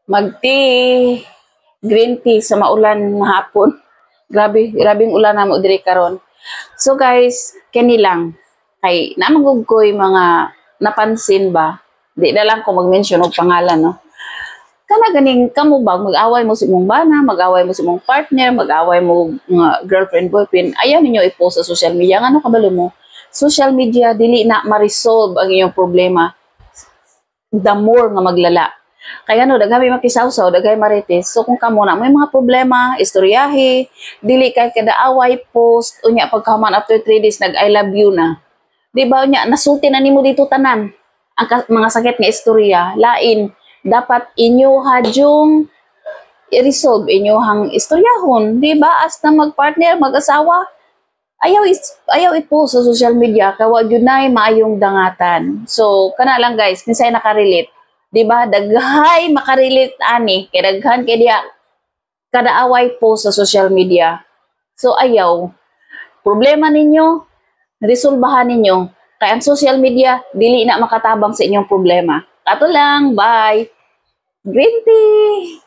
Mag-tea, green tea sa maulan nga hapon. Grabing ulan na mo diri karon. So guys, kani lang kay namangug ko'y mga napansin ba? Di na lang ko mag-mention og pangalan, no. Kana ganing kamo ba mag-away mo sa imong bana, mag-away mo sa imong partner, mag-away mo nga girlfriend boyfriend, ayaw ninyo i-post sa social media. Ngano kabalo mo? Social media dili na ma-resolve ang inyong problema. The more nga maglala. Kaya no, daghay makisawsaw, daghay marites. So kung kamo na may mga problema, istoryahe, dili kay kada away post, unya pagkahuman after 3 days nag I love you na. Di ba unya nasulti na nimo dito tanan. Ang mga sakit nga istorya, lain dapat inyo hadyong i-resolve inyohang istoryahon, di ba? As na mag-partner, mag-asawa, ayaw i-post sa social media kawa gyud nay maayong dangatan. So kana lang guys, kinsay nakarelate, di ba? Daghay makarelate ani kay daghan kay diha kada away post sa social media. So ayaw problema ninyo, resolbahan ninyo. Kay ang social media dili na makatabang sa inyong problema. Ato lang, bye. Green tea!